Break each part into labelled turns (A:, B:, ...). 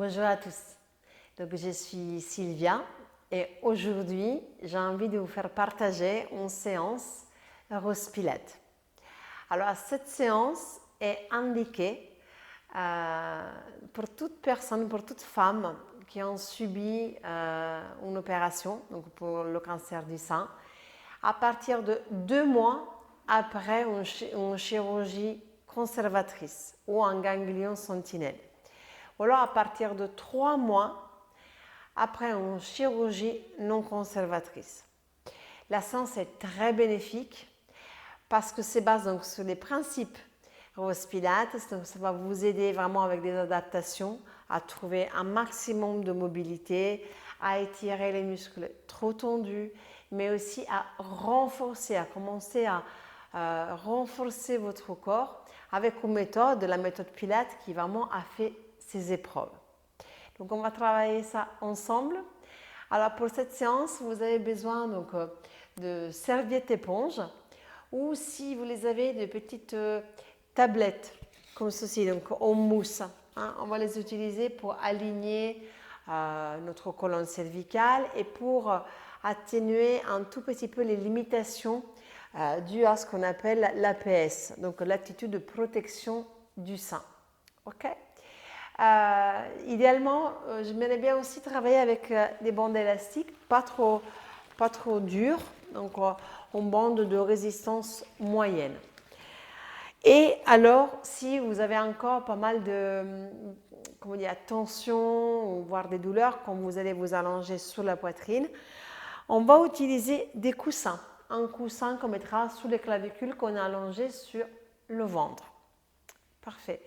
A: Bonjour à tous. Donc, je suis Sylvia et aujourd'hui, j'ai envie de vous faire partager une séance Rose Pilates. Alors, cette séance est indiquée pour toute personne, pour toute femme qui ont subi une opération, donc pour le cancer du sein, à partir de 2 mois après une chirurgie conservatrice ou un ganglion sentinelle. Ou alors à partir de 3 mois après une chirurgie non conservatrice. La séance est très bénéfique parce que c'est basé donc sur les principes Rose Pilates, donc ça va vous aider vraiment avec des adaptations à trouver un maximum de mobilité, à étirer les muscles trop tendus, mais aussi à renforcer, à commencer à renforcer votre corps avec une méthode, la méthode Pilates qui vraiment a fait ses épreuves. Donc on va travailler ça ensemble. Alors pour cette séance, vous avez besoin donc de serviettes éponges ou si vous les avez de petites tablettes comme ceci, donc en mousse. On va les utiliser pour aligner notre colonne cervicale et pour atténuer un tout petit peu les limitations dues à ce qu'on appelle l'APS, donc l'attitude de protection du sein. Ok. Idéalement, j'aimerais bien aussi travailler avec des bandes élastiques, pas trop dures, donc une bande de résistance moyenne. Et alors, si vous avez encore pas mal de tension, voire des douleurs, quand vous allez vous allonger sur la poitrine, on va utiliser des coussins. Un coussin qu'on mettra sous les clavicules qu'on a allongé sur le ventre. Parfait.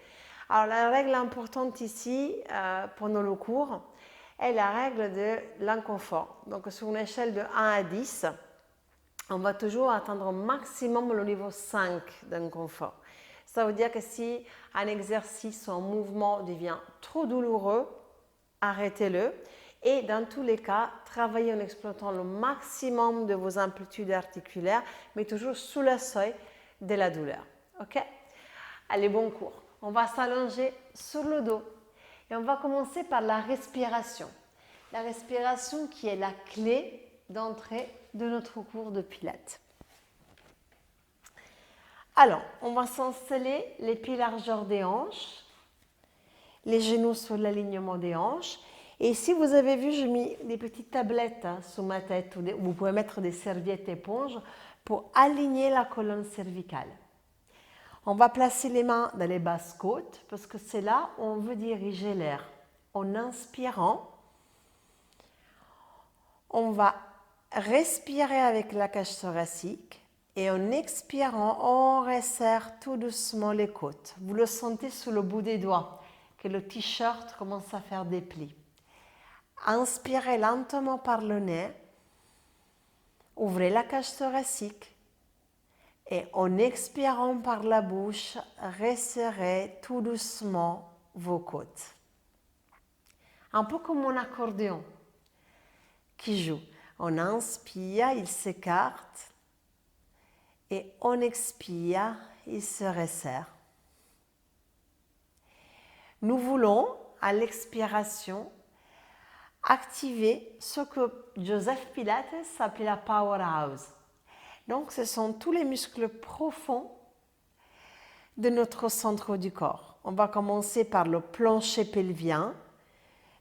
A: Alors, la règle importante ici, pendant le cours, est la règle de l'inconfort. Donc, sur une échelle de 1 à 10, on va toujours atteindre au maximum le niveau 5 d'inconfort. Ça veut dire que si un exercice ou un mouvement devient trop douloureux, arrêtez-le. Et dans tous les cas, travaillez en exploitant le maximum de vos amplitudes articulaires, mais toujours sous le seuil de la douleur. Ok? Allez, bon cours. On va s'allonger sur le dos et on va commencer par la respiration. La respiration qui est la clé d'entrée de notre cours de Pilates. Alors, on va s'installer les pieds largeur des hanches, les genoux sur l'alignement des hanches. Et si vous avez vu, j'ai mis des petites tablettes sous ma tête, ou vous pouvez mettre des serviettes éponges pour aligner la colonne cervicale. On va placer les mains dans les basses côtes parce que c'est là où on veut diriger l'air. En inspirant, on va respirer avec la cage thoracique et en expirant, on resserre tout doucement les côtes. Vous le sentez sous le bout des doigts que le t-shirt commence à faire des plis. Inspirez lentement par le nez, ouvrez la cage thoracique. Et en expirant par la bouche, resserrez tout doucement vos côtes. Un peu comme un accordéon qui joue. On inspire, il s'écarte. Et on expire, il se resserre. Nous voulons, à l'expiration, activer ce que Joseph Pilates appelait la powerhouse. Donc, ce sont tous les muscles profonds de notre centre du corps. On va commencer par le plancher pelvien.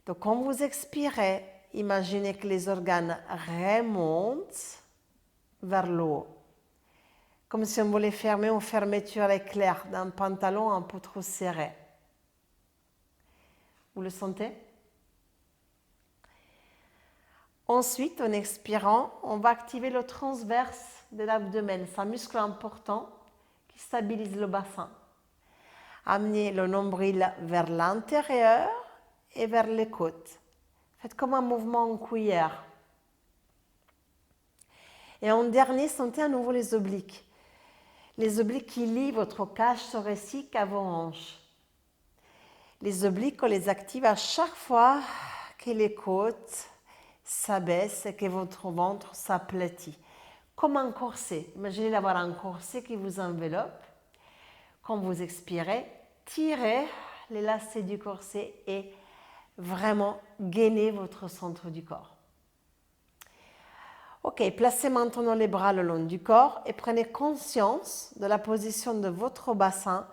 A: Donc, quand vous expirez, imaginez que les organes remontent vers le haut. Comme si on voulait fermer une fermeture éclair d'un pantalon un peu trop serré. Vous le sentez? Ensuite, en expirant, on va activer le transverse de l'abdomen. C'est un muscle important qui stabilise le bassin. Amenez le nombril vers l'intérieur et vers les côtes. Faites comme un mouvement en cuillère. Et en dernier, sentez à nouveau les obliques. Les obliques qui lient votre cage thoracique à vos hanches. Les obliques, on les active à chaque fois que les côtes s'abaissent et que votre ventre s'aplatit. Comme un corset. Imaginez d'avoir un corset qui vous enveloppe. Quand vous expirez, tirez les lacets du corset et vraiment gainer votre centre du corps. Ok, placez maintenant les bras le long du corps et prenez conscience de la position de votre bassin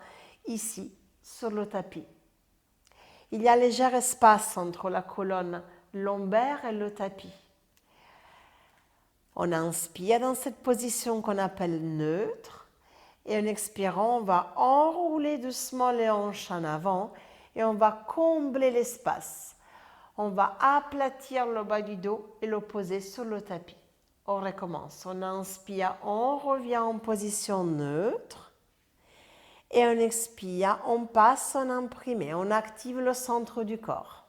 A: ici, sur le tapis. Il y a un léger espace entre la colonne lombaire et le tapis. On inspire dans cette position qu'on appelle neutre et en expirant, on va enrouler doucement les hanches en avant et on va combler l'espace. On va aplatir le bas du dos et le poser sur le tapis. On recommence. On inspire, on revient en position neutre. Et on expire, on passe en imprimé. On active le centre du corps.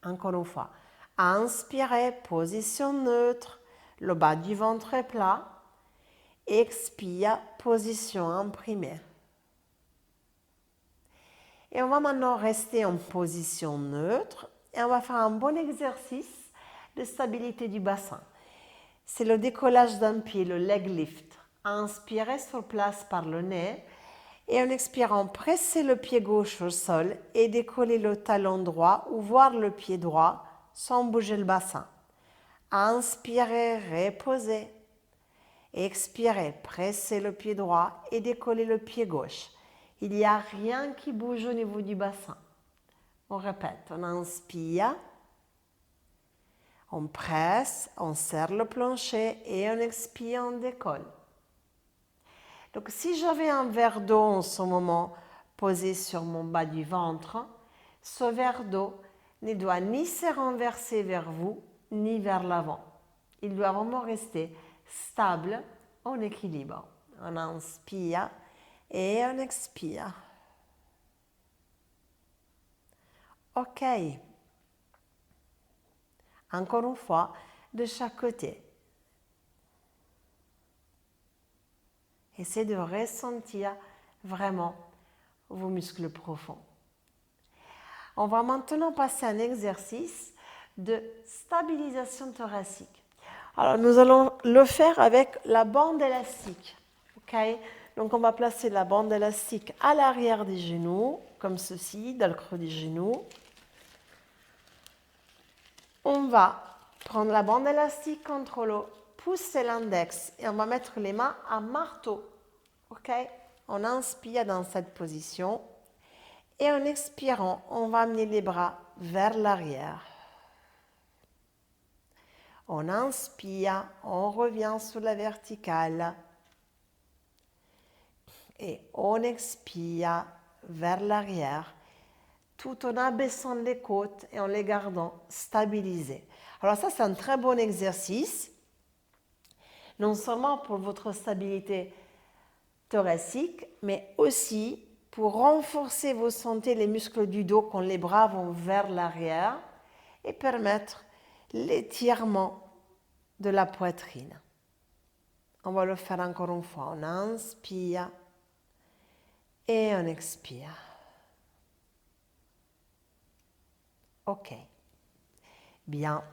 A: Encore une fois. Inspirez, position neutre. Le bas du ventre est plat. Expire, position imprimée. Et on va maintenant rester en position neutre. Et on va faire un bon exercice de stabilité du bassin. C'est le décollage d'un pied, le leg lift. Inspirez sur place par le nez et en expirant, pressez le pied gauche au sol et décollez le talon droit ou voir le pied droit sans bouger le bassin. Inspirez, reposez. Expirez, pressez le pied droit et décollez le pied gauche. Il n'y a rien qui bouge au niveau du bassin. On répète, on inspire. On presse, on serre le plancher et on expire, on décolle. Donc si j'avais un verre d'eau en ce moment posé sur mon bas du ventre, ce verre d'eau ne doit ni se renverser vers vous, ni vers l'avant. Il doit vraiment rester stable, en équilibre. On inspire et on expire. Ok. Encore une fois, de chaque côté. Essayez de ressentir vraiment vos muscles profonds. On va maintenant passer à un exercice de stabilisation thoracique. Alors, nous allons le faire avec la bande élastique. Okay? Donc, on va placer la bande élastique à l'arrière des genoux, comme ceci, dans le creux des genoux. On va prendre la bande élastique entre le pouce et l'index et on va mettre les mains à marteau. Ok? On inspire dans cette position et en expirant, on va amener les bras vers l'arrière. On inspire, on revient sur la verticale et on expire vers l'arrière tout en abaissant les côtes et en les gardant stabilisées. Alors ça, c'est un très bon exercice, non seulement pour votre stabilité thoracique, mais aussi pour renforcer vos santé, les muscles du dos quand les bras vont vers l'arrière et permettre l'étirement de la poitrine. On va le faire encore une fois. On inspire et on expire. Ok. Bien.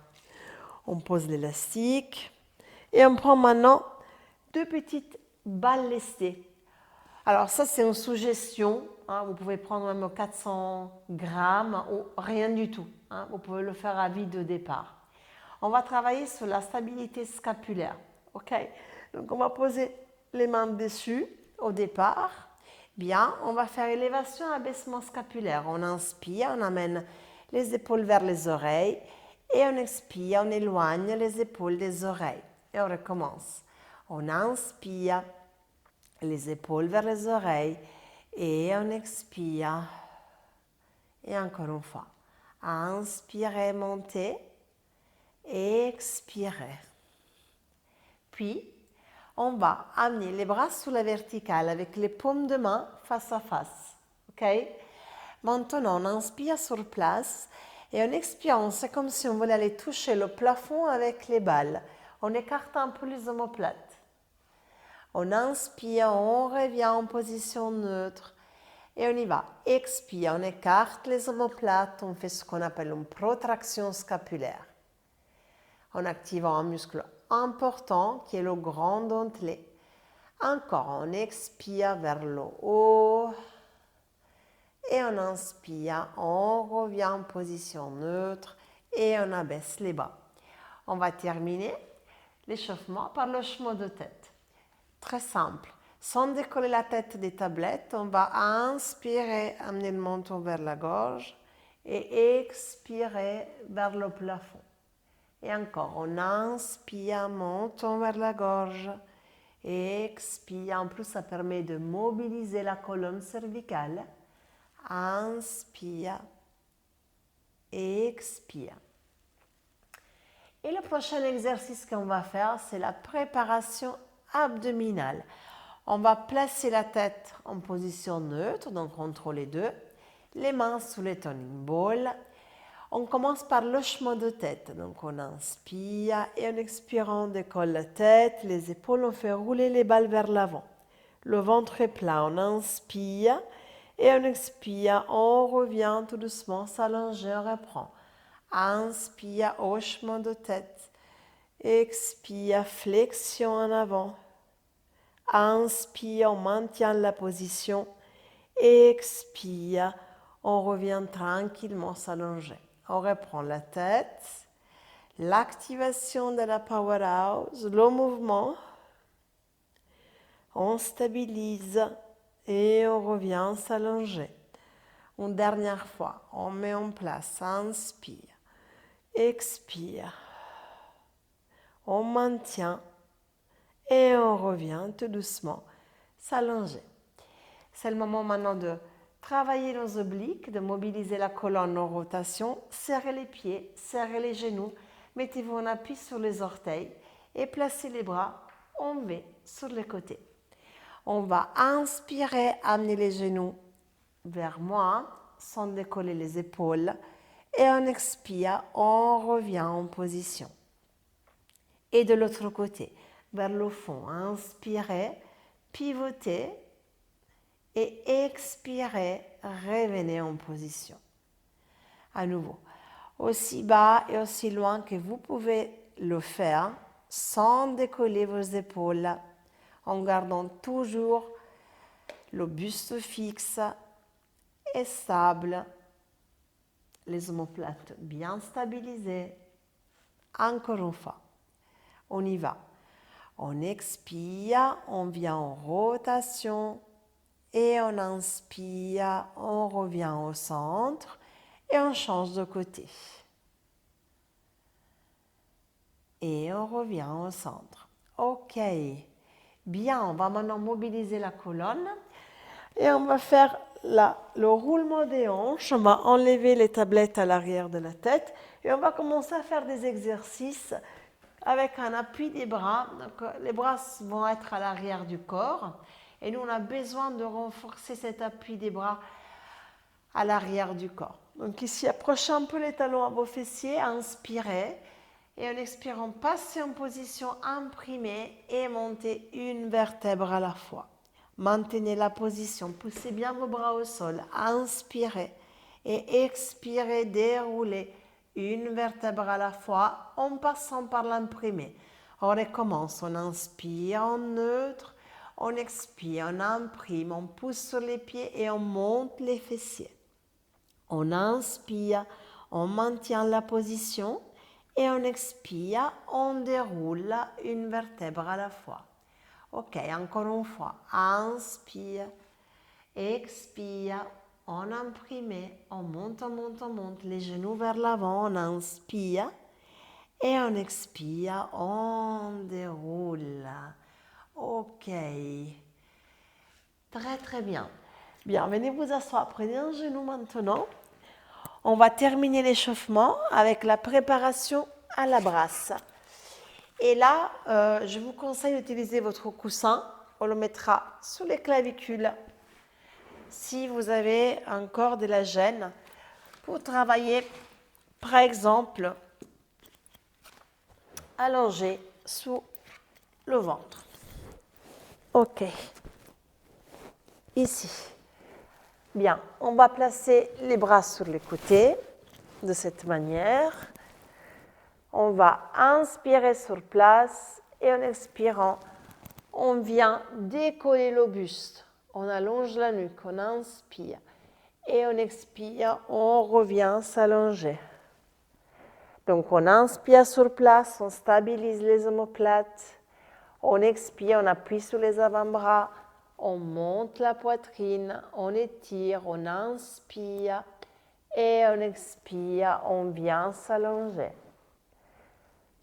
A: On pose l'élastique et on prend maintenant 2 petites balles lestées. Alors ça, c'est une suggestion. Vous pouvez prendre même 400 grammes ou rien du tout. Vous pouvez le faire à vide au départ. On va travailler sur la stabilité scapulaire. Ok. Donc on va poser les mains dessus au départ. Bien, on va faire élévation, abaissement scapulaire. On inspire, on amène les épaules vers les oreilles et on expire, on éloigne les épaules des oreilles. Et on recommence. On inspire, les épaules vers les oreilles et on expire. Et encore une fois. Inspirez, montez et expirez. Puis, on va amener les bras sous la verticale avec les paumes de main face à face. Ok? Maintenant, on inspire sur place et en expirant, c'est comme si on voulait aller toucher le plafond avec les balles. On écarte un peu les omoplates. On inspire, on revient en position neutre et on y va. Expire, on écarte les omoplates, on fait ce qu'on appelle une protraction scapulaire. En activant un muscle important qui est le grand dentelé. Encore, on expire vers le haut Et on inspire, on revient en position neutre et on abaisse les bras. On va terminer l'échauffement par l'hochement de tête. Très simple. Sans décoller la tête des tablettes, on va inspirer, amener le menton vers la gorge et expirer vers le plafond. Et encore, on inspire, menton vers la gorge et expire. En plus, ça permet de mobiliser la colonne cervicale. Inspire, expire. Et le prochain exercice qu'on va faire, c'est la préparation abdominale. On va placer la tête en position neutre, donc entre les deux, les mains sous les turning balls. On commence par l'hochement de tête. Donc on inspire et en expirant, on décolle la tête, les épaules, on fait rouler les balles vers l'avant. Le ventre est plat, on inspire et on expire, on revient tout doucement, s'allonger, on reprend. Inspire, hochement de tête. Expire, flexion en avant. Inspire, on maintient la position. Expire, on revient tranquillement s'allonger. On reprend la tête, l'activation de la powerhouse, le mouvement. On stabilise et on revient s'allonger. Une dernière fois, on met en place, inspire, expire. On maintient et on revient tout doucement s'allonger. C'est le moment maintenant de travailler nos obliques, de mobiliser la colonne en rotation, serrer les pieds, serrer les genoux, mettez-vous en appui sur les orteils et placez les bras en V sur les côtés. On va inspirer, amener les genoux vers moi sans décoller les épaules et on expire, on revient en position. Et de l'autre côté, vers le fond, inspirez, pivotez et expirez, revenez en position. À nouveau, aussi bas et aussi loin que vous pouvez le faire sans décoller vos épaules, en gardant toujours le buste fixe et stable, les omoplates bien stabilisées. Encore une fois, on y va. On expire, on vient en rotation et on inspire, on revient au centre et on change de côté. Et on revient au centre. Ok, bien, on va maintenant mobiliser la colonne et on va faire le roulement des hanches. On va enlever les tablettes à l'arrière de la tête et on va commencer à faire des exercices avec un appui des bras. Donc, les bras vont être à l'arrière du corps et nous on a besoin de renforcer cet appui des bras à l'arrière du corps. Donc ici, approchez un peu les talons à vos fessiers, inspirez et en expirant, passez en position imprimée et montez une vertèbre à la fois. Maintenez la position, poussez bien vos bras au sol, inspirez et expirez, déroulez une vertèbre à la fois en passant par l'imprimé. On recommence, on inspire en neutre, on expire, on imprime, on pousse sur les pieds et on monte les fessiers. On inspire, on maintient la position et on expire, on déroule une vertèbre à la fois. Ok, encore une fois, inspire, expire, on imprime, on monte, les genoux vers l'avant, on inspire et on expire, on déroule. Ok, très très bien. Bien, venez vous asseoir, prenez un genou maintenant. On va terminer l'échauffement avec la préparation à la brasse. Et là, je vous conseille d'utiliser votre coussin. On le mettra sous les clavicules si vous avez encore de la gêne pour travailler, par exemple, allongé sous le ventre. Ok. Ici. Bien, on va placer les bras sur les côtés de cette manière. On va inspirer sur place et en expirant, on vient décoller le buste. On allonge la nuque, on inspire. Et on expire, on revient s'allonger. Donc on inspire sur place, on stabilise les omoplates. On expire, on appuie sur les avant-bras, on monte la poitrine, on étire, on inspire et on expire, on vient s'allonger.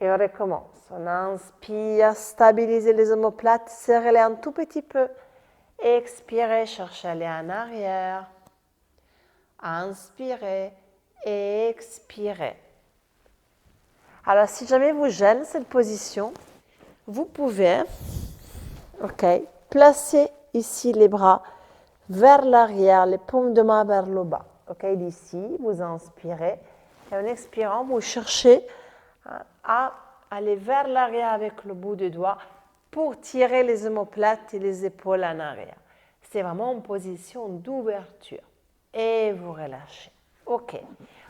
A: Et on recommence. On inspire, stabilisez les omoplates, serrez-les un tout petit peu. Expirez, cherchez à aller en arrière. Inspirez, expirez. Alors, si jamais vous gêne cette position, vous pouvez placer ici les bras vers l'arrière, les paumes de main vers le bas. D'ici, vous inspirez et en expirant, vous cherchez à aller vers l'arrière avec le bout des doigts pour tirer les omoplates et les épaules en arrière. C'est vraiment une position d'ouverture. Et vous relâchez. Ok,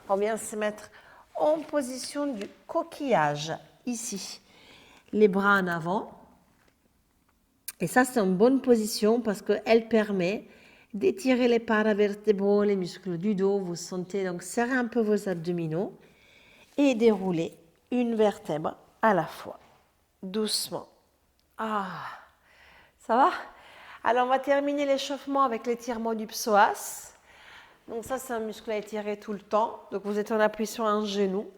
A: on vient se mettre en position du coquillage, ici. Les bras en avant. Et ça, c'est une bonne position parce qu'elle permet d'étirer les paravertébraux, les muscles du dos. Vous sentez donc serrer un peu vos abdominaux et dérouler une vertèbre à la fois. Doucement. Ah, ça va? Alors, on va terminer l'échauffement avec l'étirement du psoas. Donc ça, c'est un muscle à étirer tout le temps. Donc vous êtes en appui sur un genou.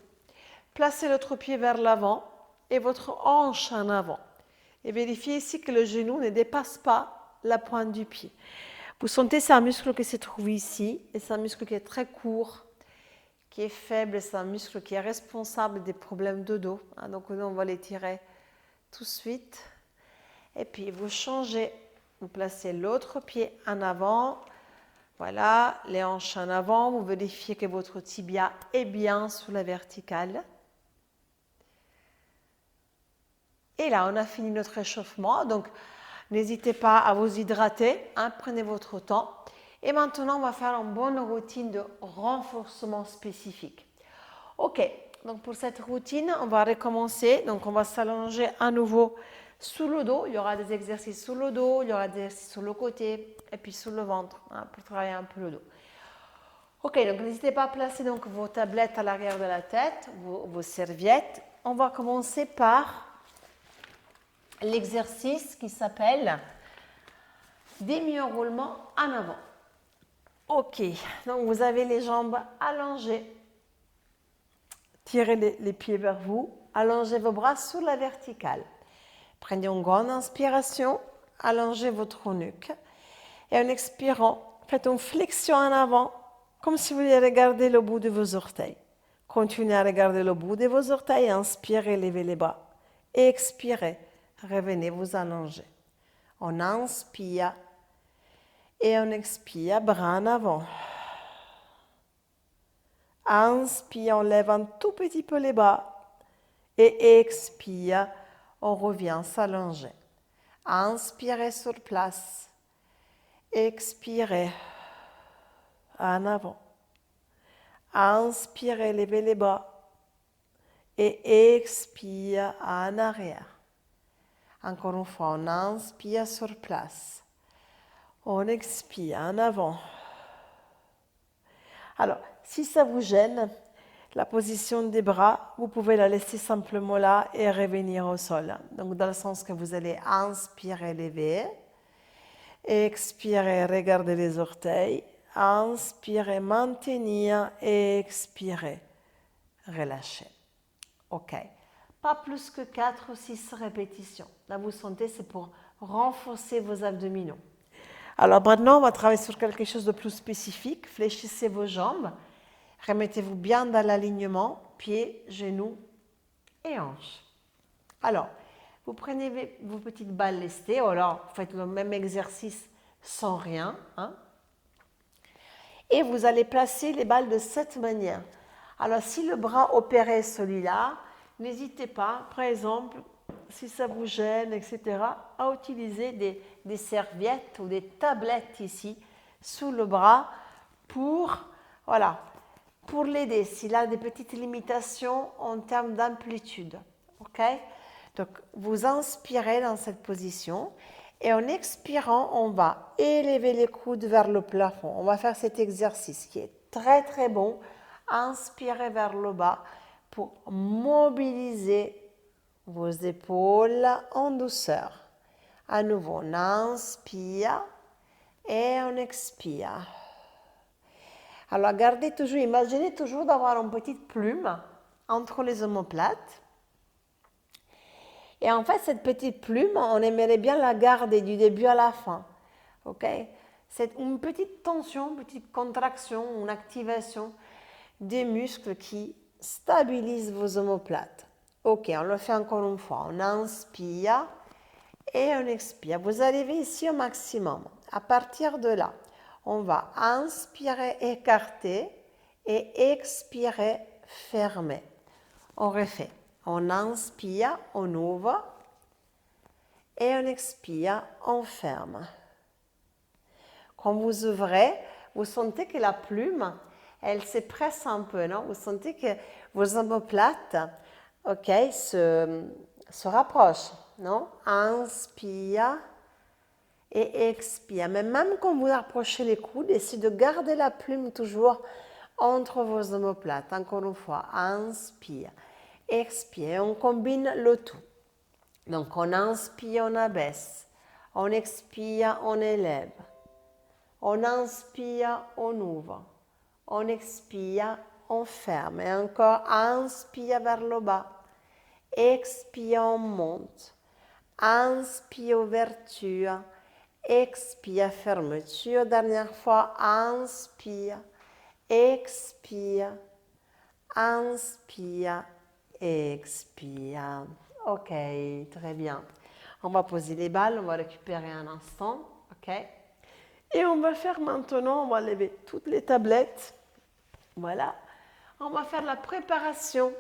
A: Placez l'autre pied vers l'avant et votre hanche en avant. Et vérifiez ici que le genou ne dépasse pas la pointe du pied. Vous sentez, c'est un muscle qui se trouve ici. Et c'est un muscle qui est très court, qui est faible. C'est un muscle qui est responsable des problèmes de dos. Donc nous, on va l'étirer tout de suite. Et puis vous changez. Vous placez l'autre pied en avant. Voilà, les hanches en avant, vous vérifiez que votre tibia est bien sous la verticale. Et là, on a fini notre échauffement, donc n'hésitez pas à vous hydrater, prenez votre temps. Et maintenant, on va faire une bonne routine de renforcement spécifique. Ok, donc pour cette routine, on va recommencer. Donc on va s'allonger à nouveau sous le dos. Il y aura des exercices sous le dos, il y aura des exercices sur le côté et puis sur le ventre pour travailler un peu le dos. Ok, donc n'hésitez pas à placer donc vos tablettes à l'arrière de la tête, vos serviettes. On va commencer par l'exercice qui s'appelle demi-enroulement en avant. Ok, donc vous avez les jambes allongées. Tirez les pieds vers vous, allongez vos bras sur la verticale. Prenez une grande inspiration, allongez votre nuque. Et en expirant, faites une flexion en avant, comme si vous vouliez regarder le bout de vos orteils. Continuez à regarder le bout de vos orteils, inspirez, levez les bras. Expirez, revenez vous allonger. On inspire et on expire, bras en avant. Inspire, on lève un tout petit peu les bras. Et expire, on revient s'allonger. Inspirez sur place. Expirez en avant. Inspirez, levez les bras. Et expire en arrière. Encore une fois, on inspire sur place. On expire en avant. Alors, si ça vous gêne, la position des bras, vous pouvez la laisser simplement là et revenir au sol. Donc, dans le sens que vous allez inspirer, lever. Expirez, regardez les orteils. Inspirez, maintenir. Et expirez, relâchez. Ok. Pas plus que 4 ou 6 répétitions. Là, vous sentez, c'est pour renforcer vos abdominaux. Alors maintenant, on va travailler sur quelque chose de plus spécifique. Fléchissez vos jambes. Remettez-vous bien dans l'alignement, pieds, genoux et hanches. Alors, vous prenez vos petites balles lestées, ou alors vous faites le même exercice sans rien. Et vous allez placer les balles de cette manière. Alors, si le bras opéré est celui-là, n'hésitez pas, par exemple, si ça vous gêne, etc., à utiliser des serviettes ou des tablettes ici, sous le bras, pour l'aider, s'il a des petites limitations en termes d'amplitude. Ok? Donc, vous inspirez dans cette position Et en expirant, on va élever les coudes vers le plafond. On va faire cet exercice qui est très très bon. Inspirez vers le bas pour mobiliser vos épaules en douceur. À nouveau, on inspire et on expire. Alors, gardez toujours, imaginez toujours d'avoir une petite plume entre les omoplates. Et en fait, cette petite plume, on aimerait bien la garder du début à la fin. Ok? C'est une petite tension, une petite contraction, une activation des muscles qui stabilisent vos omoplates. Ok, on le fait encore une fois. On inspire et on expire. Vous arrivez ici au maximum. À partir de là, on va inspirer, écarter et expirer, fermer. On refait. On inspire, on ouvre et on expire, on ferme. Quand vous ouvrez, vous sentez que la plume, elle se presse un peu, non? Vous sentez que vos omoplates, ok, se rapprochent, non? Inspire et expire. Mais même quand vous approchez les coudes, essayez de garder la plume toujours entre vos omoplates. Encore une fois, inspire. Expire, on combine le tout. Donc on inspire, on abaisse. On expire, on élève. On inspire, on ouvre. On expire, on ferme. Et encore, inspire vers le bas. Expire, on monte. Inspire, ouverture. Expire, fermeture. Dernière fois, inspire. Expire. Inspire. Expire. Ok, très bien. On va poser les balles, on va récupérer un instant. Ok. Et on va faire maintenant, on va lever toutes les tablettes. Voilà. On va faire la préparation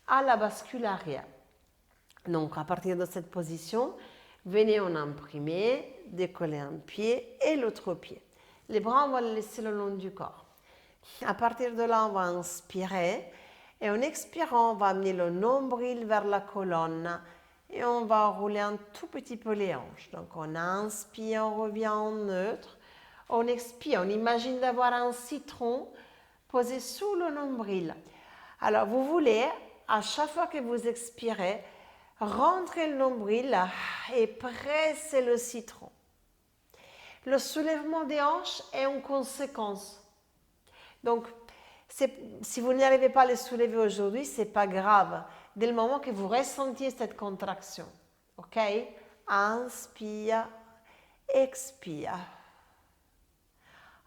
A: à la bascule arrière. Donc, à partir de cette position, venez en imprimer, décoller un pied et l'autre pied. Les bras, on va les laisser le long du corps. À partir de là, on va inspirer. Et en expirant, on va amener le nombril vers la colonne et on va rouler un tout petit peu les hanches. Donc on inspire, on revient en neutre. On expire, on imagine d'avoir un citron posé sous le nombril. Alors vous voulez, à chaque fois que vous expirez, rentrer le nombril et presser le citron. Le soulèvement des hanches est en conséquence. Donc, si vous n'arrivez pas à les soulever aujourd'hui, ce n'est pas grave. Dès le moment que vous ressentiez cette contraction. Ok? Inspire, expire.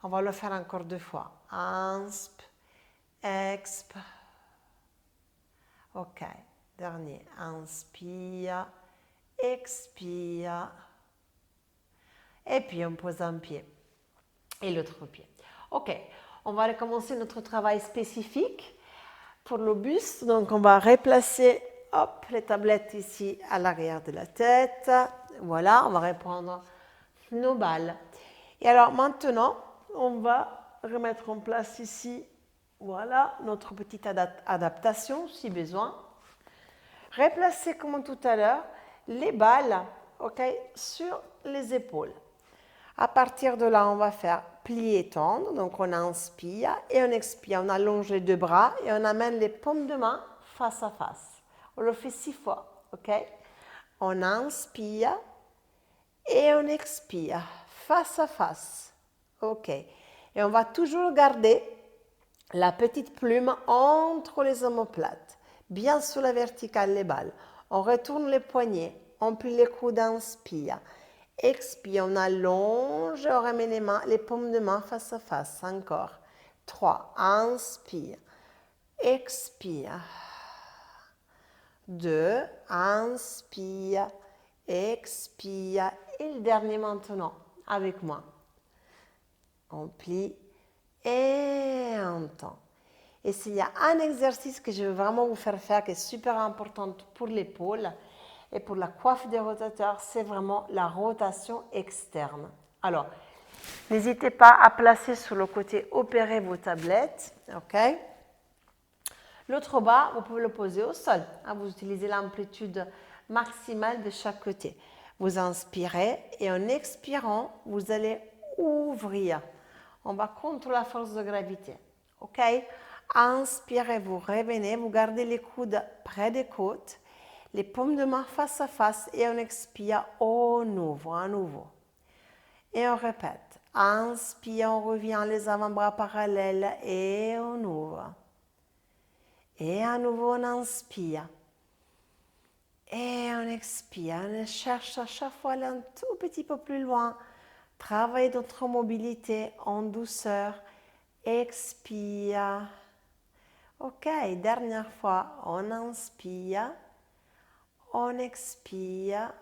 A: On va le faire encore 2 fois. Inspire, expire. Ok. Dernier. Inspire, expire. Et puis on pose un pied et l'autre pied. Ok. On va recommencer notre travail spécifique pour le buste. Donc, on va replacer les tablettes ici à l'arrière de la tête. Voilà, on va reprendre nos balles. Et alors, maintenant, on va remettre en place ici, voilà, notre petite adaptation, si besoin. Replacer, comme tout à l'heure, les balles, ok, sur les épaules. À partir de là, on va faire plier et tendre. Donc, on inspire et on expire. On allonge les 2 bras et on amène les paumes de main face à face. On le fait 6 fois. Ok? On inspire et on expire face à face. Ok? Et on va toujours garder la petite plume entre les omoplates, bien sous la verticale, les balles. On retourne les poignets, on plie les coudes, inspire. Expire, on allonge, on remet les paumes de main face à face. Encore. 3, inspire. Expire. 2, inspire. Expire. Et le dernier maintenant, avec moi. On plie et on tend. Et s'il y a un exercice que je veux vraiment vous faire qui est super important pour l'épaule, et pour la coiffe des rotateurs, c'est vraiment la rotation externe. Alors, n'hésitez pas à placer sur le côté opéré vos tablettes. Ok? L'autre bas, vous pouvez le poser au sol. Vous utilisez l'amplitude maximale de chaque côté. Vous inspirez et en expirant, vous allez ouvrir. On va contre la force de gravité. OK? Inspirez, vous revenez, vous gardez les coudes près des côtes, les paumes de main face à face et on expire, on ouvre à nouveau. Et on répète. Inspire, on revient les avant-bras parallèles et on ouvre. Et à nouveau, on inspire. Et on expire. On cherche à chaque fois aller un tout petit peu plus loin. Travaillez notre mobilité en douceur. Expire. OK, dernière fois, on inspire. On expire.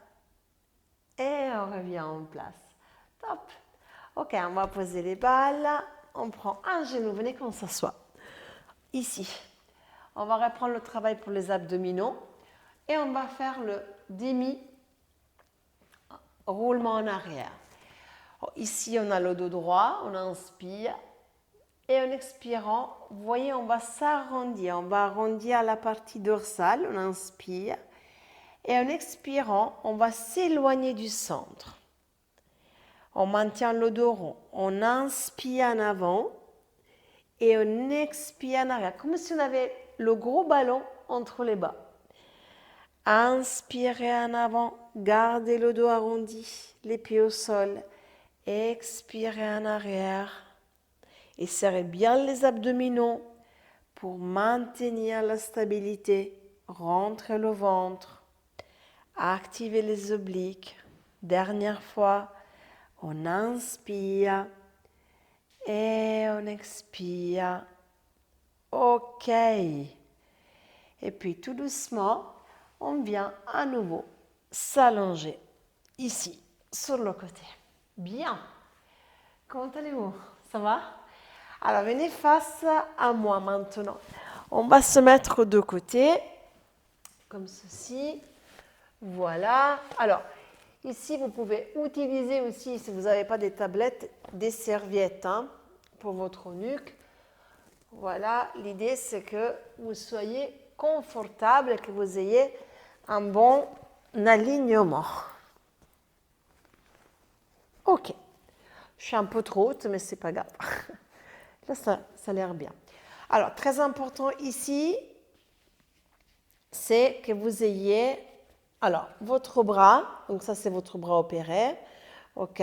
A: Et on revient en place. Top. OK, on va poser les balles. On prend un genou. Venez qu'on s'assoit. Ici. On va reprendre le travail pour les abdominaux. Et on va faire le demi-roulement en arrière. Ici, on a le dos droit. On inspire. Et en expirant, vous voyez, on va s'arrondir. On va arrondir la partie dorsale. On inspire. Et en expirant, on va s'éloigner du centre. On maintient le dos rond. On inspire en avant et on expire en arrière. Comme si on avait le gros ballon entre les bras. Inspirez en avant. Gardez le dos arrondi. Les pieds au sol. Expirez en arrière. Et serrez bien les abdominaux pour maintenir la stabilité. Rentrez le ventre. Activez les obliques. Dernière fois. On inspire et on expire. OK. Et puis tout doucement, on vient à nouveau s'allonger ici, sur le côté. Bien. Comment allez-vous? Ça va? Alors venez face à moi maintenant. On va se mettre de côté, comme ceci. Voilà. Alors, ici, vous pouvez utiliser aussi, si vous n'avez pas des tablettes, des serviettes pour votre nuque. Voilà, l'idée c'est que vous soyez confortable et que vous ayez un bon alignement. OK. Je suis un peu trop haute, mais ce n'est pas grave. Là, ça a l'air bien. Alors, très important ici, c'est que vous ayez... Alors, votre bras, donc ça c'est votre bras opéré, OK,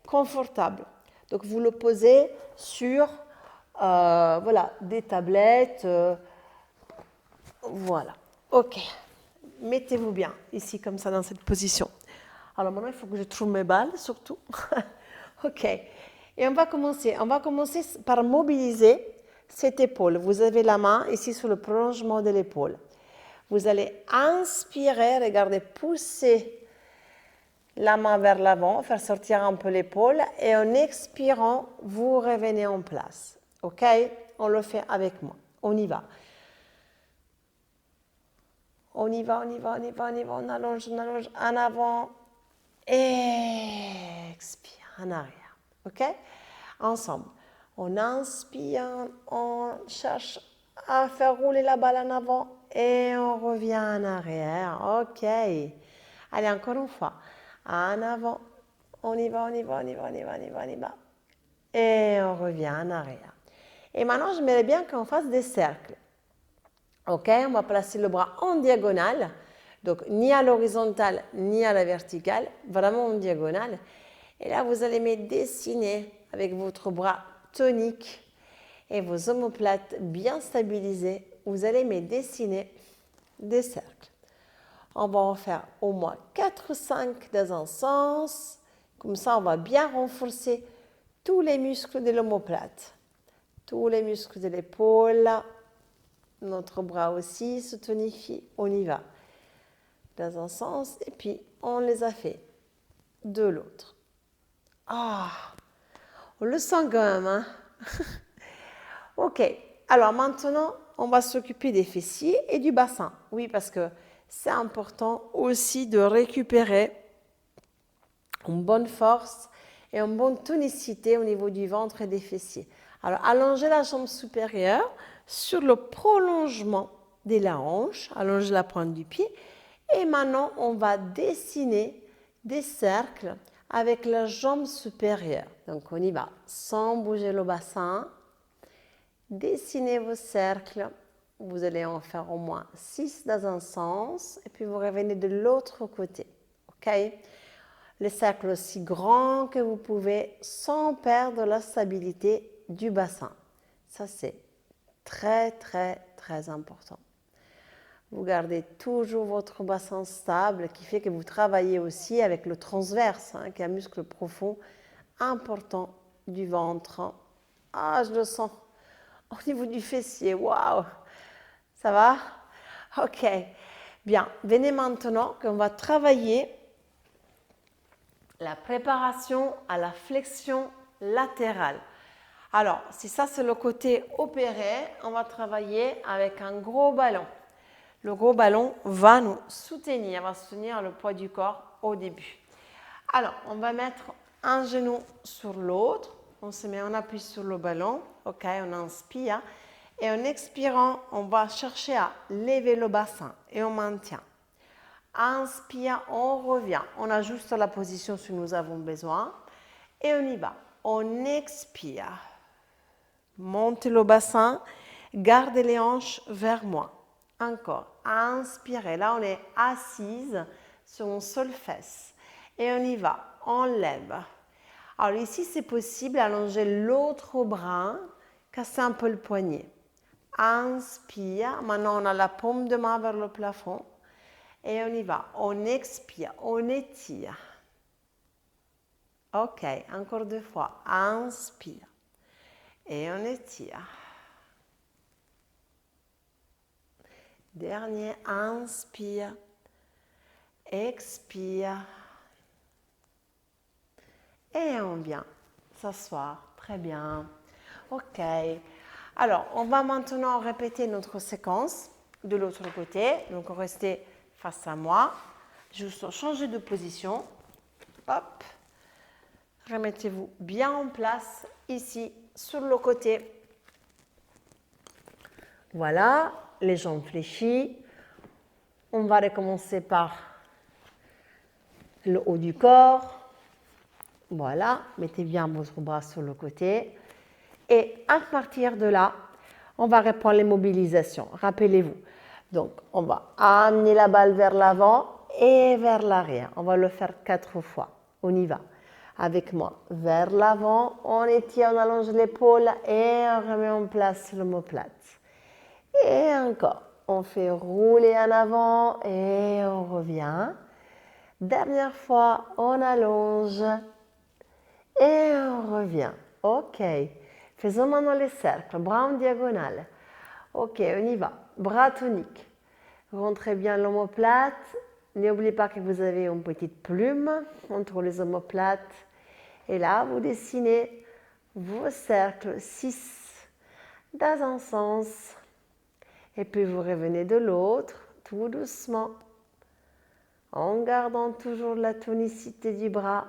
A: confortable. Donc vous le posez sur, voilà, des tablettes, voilà, OK. Mettez-vous bien ici comme ça dans cette position. Alors maintenant il faut que je trouve mes balles surtout. OK. Et on va commencer par mobiliser cette épaule. Vous avez la main ici sur le prolongement de l'épaule. Vous allez inspirer, regardez, pousser la main vers l'avant, faire sortir un peu l'épaule et en expirant, vous revenez en place. OK? On le fait avec moi. On y va. On y va, on allonge, en avant. Expire, en arrière. OK? Ensemble. On inspire, on cherche à faire rouler la balle en avant. Et on revient en arrière. OK. Allez, encore une fois. En avant. On y va. Et on revient en arrière. Et maintenant, j'aimerais bien qu'on fasse des cercles. OK. On va placer le bras en diagonale. Donc, ni à l'horizontale, ni à la verticale. Vraiment en diagonale. Et là, vous allez me dessiner avec votre bras tonique et vos omoplates bien stabilisées. Vous allez me dessiner des cercles. On va en faire au moins 4-5 dans un sens. Comme ça, on va bien renforcer tous les muscles de l'omoplate. Tous les muscles de l'épaule. Notre bras aussi se tonifie. On y va. Dans un sens. Et puis, on les a fait de l'autre. Ah, on le sent quand même, hein? OK. Alors maintenant, on va s'occuper des fessiers et du bassin. Oui, parce que c'est important aussi de récupérer une bonne force et une bonne tonicité au niveau du ventre et des fessiers. Alors, allongez la jambe supérieure sur le prolongement de la hanche. Allongez la pointe du pied. Et maintenant, on va dessiner des cercles avec la jambe supérieure. Donc on y va, sans bouger le bassin. Dessinez vos cercles. Vous allez en faire au moins 6 dans un sens et puis vous revenez de l'autre côté. OK? Les cercles aussi grands que vous pouvez sans perdre la stabilité du bassin. Ça, c'est très, très, très important. Vous gardez toujours votre bassin stable qui fait que vous travaillez aussi avec le transverse, qui est un muscle profond important du ventre. Ah, je le sens au niveau du fessier. Waouh! Ça va? Ok. Bien. Venez maintenant qu'on va travailler la préparation à la flexion latérale. Alors, si ça c'est le côté opéré, on va travailler avec un gros ballon. Le gros ballon va nous soutenir, va soutenir le poids du corps au début. Alors, on va mettre un genou sur l'autre. On se met en appui sur le ballon. OK, on inspire. Et en expirant, on va chercher à lever le bassin et on maintient. Inspire, on revient. On ajuste la position si nous avons besoin. Et on y va. On expire. Montez le bassin. Gardez les hanches vers moi. Encore. Inspirez. Là, on est assise sur une seule fesse. Et on y va. On lève. Alors ici, c'est possible d'allonger l'autre bras, casser un peu le poignet. Inspire. Maintenant, on a la paume de main vers le plafond. Et on y va. On expire. On étire. OK. Encore 2 fois. Inspire. Et on étire. Dernier. Inspire. Expire. Et on vient s'asseoir. Très bien. OK. Alors, on va maintenant répéter notre séquence de l'autre côté. Donc, restez face à moi. Juste changer de position. Hop. Remettez-vous bien en place ici, sur le côté. Voilà, les jambes fléchies. On va recommencer par le haut du corps. Voilà, mettez bien votre bras sur le côté. Et à partir de là, on va reprendre les mobilisations. Rappelez-vous. Donc, on va amener la balle vers l'avant et vers l'arrière. On va le faire 4 fois. On y va. Avec moi. Vers l'avant, on étire, on allonge l'épaule et on remet en place l'omoplate. Et encore. On fait rouler en avant et on revient. Dernière fois, on allonge et on revient. OK. Faisons maintenant les cercles. Bras en diagonale. OK, on y va. Bras toniques. Rentrez bien l'omoplate. N'oubliez pas que vous avez une petite plume entre les omoplates. Et là, vous dessinez vos cercles 6 dans un sens. Et puis vous revenez de l'autre, tout doucement, en gardant toujours la tonicité du bras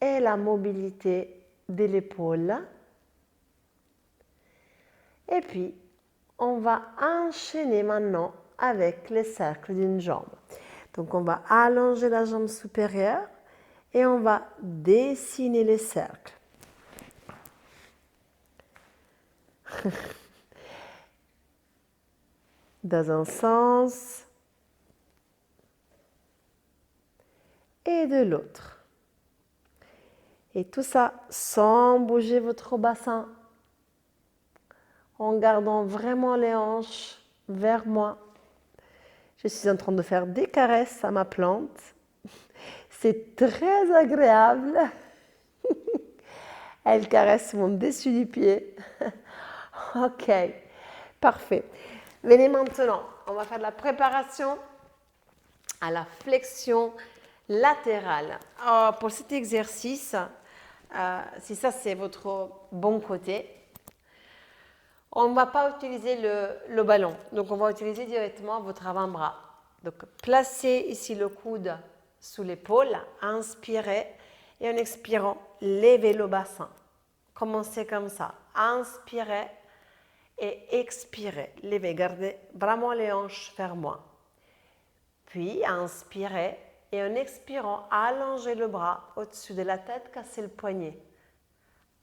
A: et la mobilité de l'épaule. Et puis, on va enchaîner maintenant avec les cercles d'une jambe. Donc, on va allonger la jambe supérieure et on va dessiner les cercles. Dans un sens et de l'autre. Et tout ça sans bouger votre bassin, en gardant vraiment les hanches vers moi. Je suis en train de faire des caresses à ma plante. C'est très agréable. Elle caresse mon dessus du pied. OK, parfait. Venez maintenant, on va faire la préparation à la flexion latérale. Pour cet exercice, si ça c'est votre bon côté, on ne va pas utiliser le ballon. Donc on va utiliser directement votre avant-bras. Donc placez ici le coude sous l'épaule, inspirez et en expirant, levez le bassin. Commencez comme ça. Inspirez et expirez. Levez, gardez vraiment les hanches vers moi. Puis inspirez Et en expirant, allongez le bras au-dessus de la tête, cassez le poignet.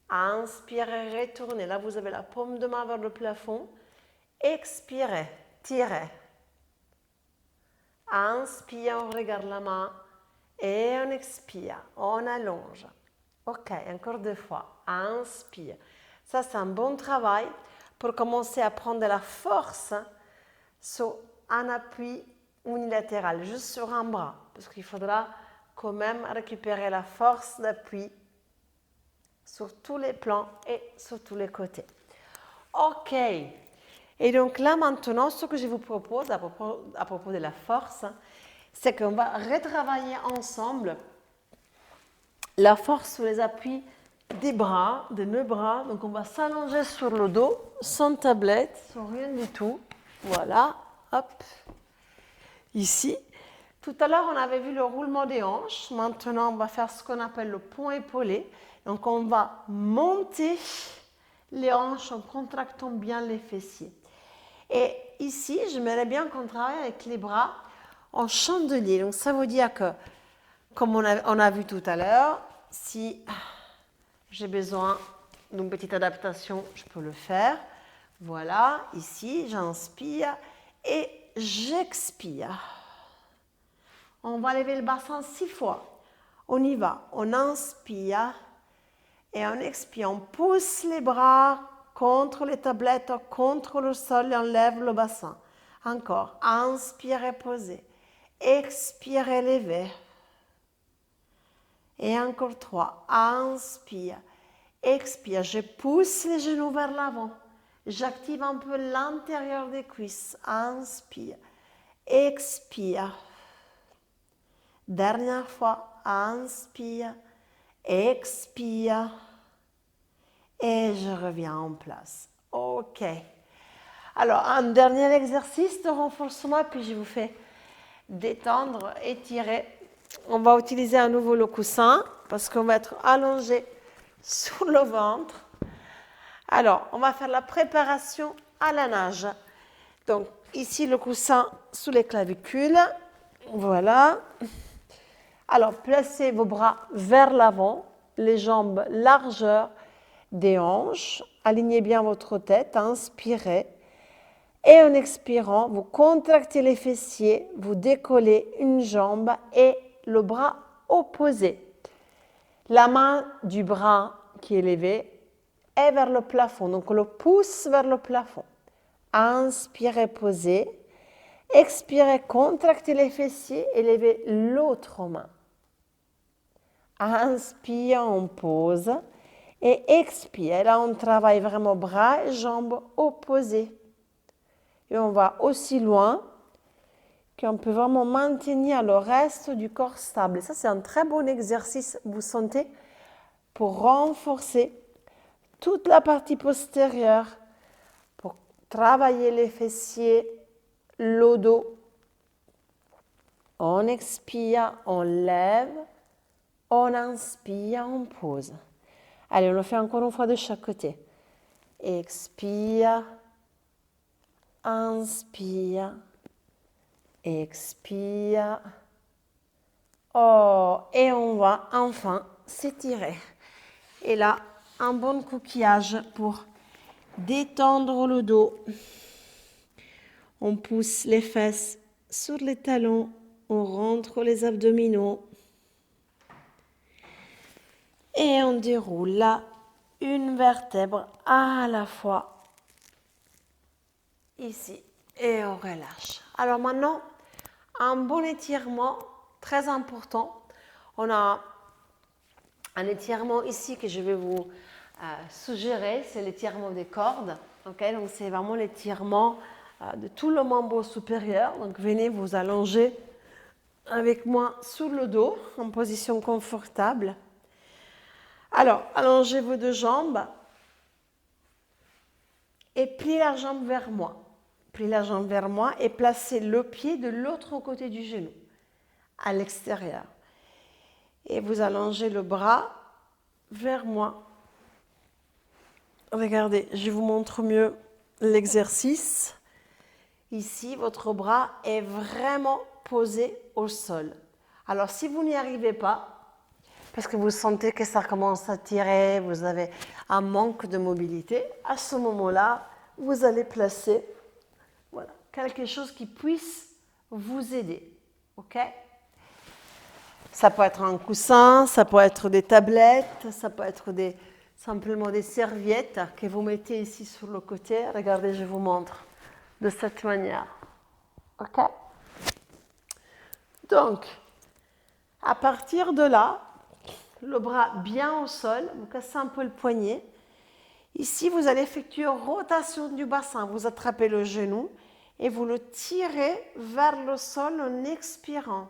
A: Inspirez, retournez. Là, vous avez la paume de main vers le plafond. Expirez, tirez. Inspire, on regarde la main. Et on expire, on allonge. Ok, encore 2 fois. Inspire. Ça, c'est un bon travail pour commencer à prendre de la force sur un appui unilatéral, juste sur un bras. Parce qu'il faudra quand même récupérer la force d'appui sur tous les plans et sur tous les côtés. Ok. Et donc là, maintenant, ce que je vous propose à propos de la force, c'est qu'on va retravailler ensemble la force sur les appuis des bras, de nos bras. Donc, on va s'allonger sur le dos, sans tablette, sans rien du tout. Voilà, hop, ici. Tout à l'heure, on avait vu le roulement des hanches. Maintenant, on va faire ce qu'on appelle le pont épaulé. Donc, on va monter les hanches en contractant bien les fessiers. Et ici, j'aimerais bien qu'on travaille avec les bras en chandelier. Donc, ça veut dire que, comme on a vu tout à l'heure, si j'ai besoin d'une petite adaptation, je peux le faire. Voilà, ici, j'inspire et j'expire. On va lever le bassin 6 fois. On y va. On inspire et on expire. On pousse les bras contre les tablettes, contre le sol et on lève le bassin. Encore. Inspirez, posez. Expirez, levez. Et encore 3. Inspire. Expire. Je pousse les genoux vers l'avant. J'active un peu l'intérieur des cuisses. Inspire. Expire. Dernière fois. Inspire. Expire. Et je reviens en place. Ok. Alors, un dernier exercice de renforcement, puis je vous fais détendre, étirer. On va utiliser à nouveau le coussin parce qu'on va être allongé sur le ventre. Alors, on va faire la préparation à la nage. Donc, ici, le coussin sous les clavicules. Voilà. Alors, placez vos bras vers l'avant, les jambes largeur des hanches. Alignez bien votre tête, inspirez. Et en expirant, vous contractez les fessiers, vous décollez une jambe et le bras opposé. La main du bras qui est levé est vers le plafond, donc on le pousse vers le plafond. Inspirez, posez. Expirez, contractez les fessiers et levez l'autre main. Inspire, on pose. Et expire, là on travaille vraiment bras et jambes opposés. Et on va aussi loin qu'on peut vraiment maintenir le reste du corps stable. Et ça, c'est un très bon exercice, vous sentez, pour renforcer toute la partie postérieure, pour travailler les fessiers, le dos. On expire, on lève, on inspire, on pose. Allez, on le fait encore une fois de chaque côté. Expire. Inspire, expire. Oh, et on va enfin s'étirer. Et là, un bon coquillage pour détendre le dos. On pousse les fesses sur les talons, on rentre les abdominaux. Et on déroule là une vertèbre à la fois. Ici, et on relâche. Alors maintenant, un bon étirement très important. On a un étirement ici que je vais vous suggérer, c'est l'étirement des cordes. Okay? Donc c'est vraiment l'étirement de tout le membre supérieur. Donc venez vous allonger avec moi sur le dos, en position confortable. Alors, allongez vos 2 jambes et pliez la jambe vers moi. Pliez la jambe vers moi et placez le pied de l'autre côté du genou, à l'extérieur. Et vous allongez le bras vers moi. Regardez, je vous montre mieux l'exercice. Ici, votre bras est vraiment posé au sol. Alors, si vous n'y arrivez pas, parce que vous sentez que ça commence à tirer, vous avez un manque de mobilité, à ce moment-là, vous allez placer voilà, quelque chose qui puisse vous aider. OK? Ça peut être un coussin, ça peut être des tablettes, ça peut être simplement des serviettes que vous mettez ici sur le côté. Regardez, je vous montre de cette manière. OK? Donc, à partir de là, le bras bien au sol, vous cassez un peu le poignet. Ici, vous allez effectuer une rotation du bassin. Vous attrapez le genou et vous le tirez vers le sol en expirant.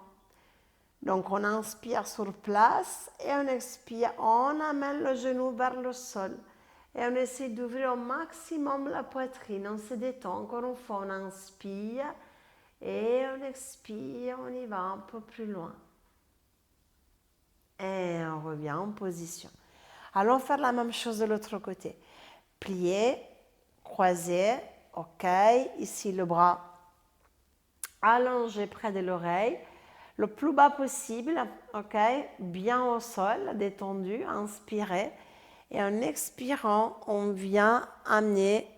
A: Donc, on inspire sur place et on expire. On amène le genou vers le sol. Et on essaie d'ouvrir au maximum la poitrine. On se détend. Encore une fois, on inspire et on expire. On y va un peu plus loin. Et on revient en position. Allons faire la même chose de l'autre côté. Plier, croiser, ok. Ici, le bras allongé près de l'oreille. Le plus bas possible, ok. Bien au sol, détendu, inspirez. Et en expirant, on vient amener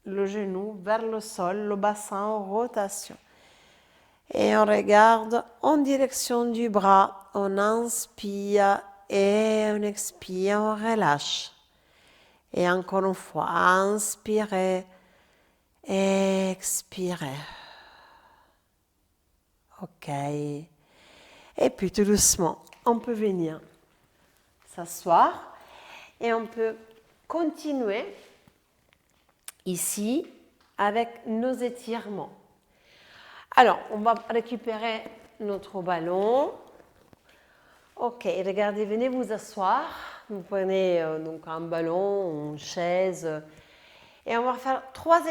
A: le genou vers le sol, le bassin en rotation. Et on regarde en direction du bras, on inspire et on expire, on relâche. Et encore une fois, inspirez, expirez. Ok. Et puis tout doucement, on peut venir s'asseoir et on peut continuer ici avec nos étirements. Alors, on va récupérer notre ballon. Ok, regardez, venez vous asseoir. Vous prenez donc un ballon, une chaise. Et on va faire 3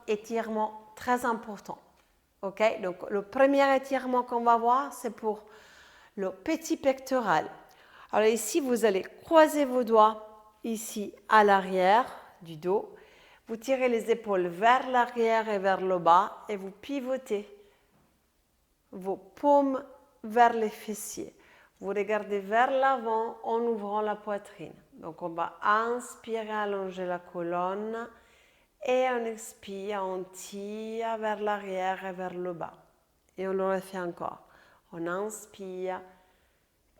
A: étirements très importants. Ok, donc le premier étirement qu'on va voir, c'est pour le petit pectoral. Alors ici, vous allez croiser vos doigts ici à l'arrière du dos. Vous tirez les épaules vers l'arrière et vers le bas et vous pivotez vos paumes vers les fessiers. Vous regardez vers l'avant en ouvrant la poitrine. Donc on va inspirer, allonger la colonne et on expire, on tire vers l'arrière et vers le bas. Et on le refait encore. On inspire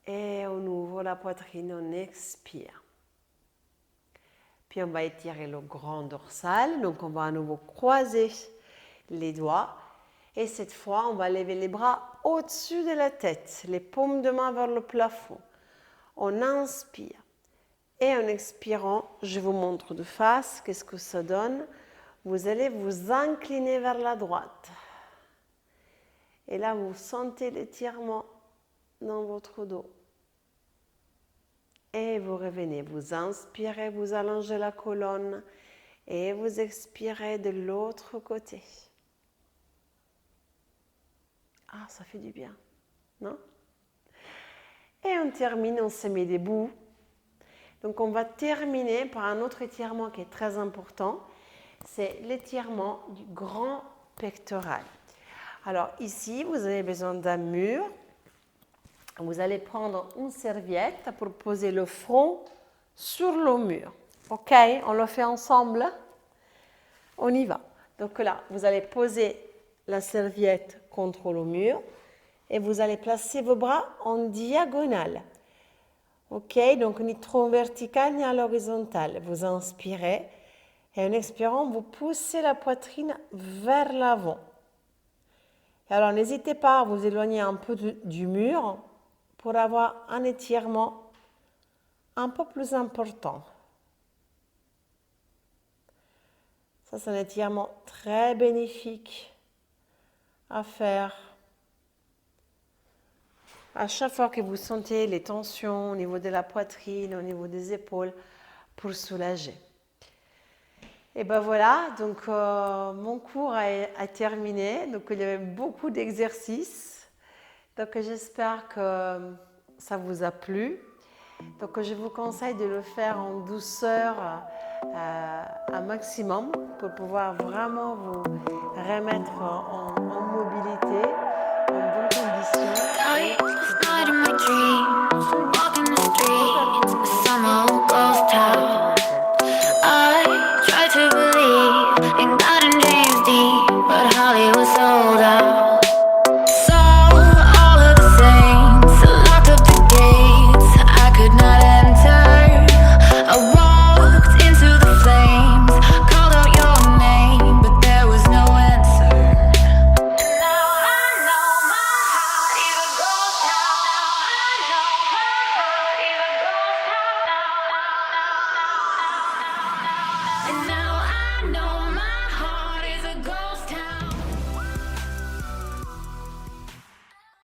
A: et on ouvre la poitrine, on expire. Puis on va étirer le grand dorsal, donc on va à nouveau croiser les doigts. Et cette fois, on va lever les bras au-dessus de la tête, les paumes de main vers le plafond. On inspire. Et en expirant, je vous montre de face, qu'est-ce que ça donne. Vous allez vous incliner vers la droite. Et là, vous sentez l'étirement dans votre dos. Et vous revenez, vous inspirez, vous allongez la colonne et vous expirez de l'autre côté. Ah, ça fait du bien, non? Et on termine, on se met debout. Donc on va terminer par un autre étirement qui est très important. C'est l'étirement du grand pectoral. Alors ici, vous avez besoin d'un mur. Vous allez prendre une serviette pour poser le front sur le mur. Ok, on le fait ensemble. On y va. Donc là, vous allez poser la serviette contre le mur et vous allez placer vos bras en diagonale. Ok, donc ni trop vertical ni à l'horizontale. Vous inspirez et en expirant, vous poussez la poitrine vers l'avant. Alors n'hésitez pas à vous éloigner un peu du mur pour avoir un étirement un peu plus important. Ça, c'est un étirement très bénéfique à faire. À chaque fois que vous sentez les tensions au niveau de la poitrine, au niveau des épaules, pour soulager. Et ben voilà, donc mon cours a terminé. Donc il y avait beaucoup d'exercices. Donc j'espère que ça vous a plu. Donc je vous conseille de le faire en douceur un maximum pour pouvoir vraiment vous remettre en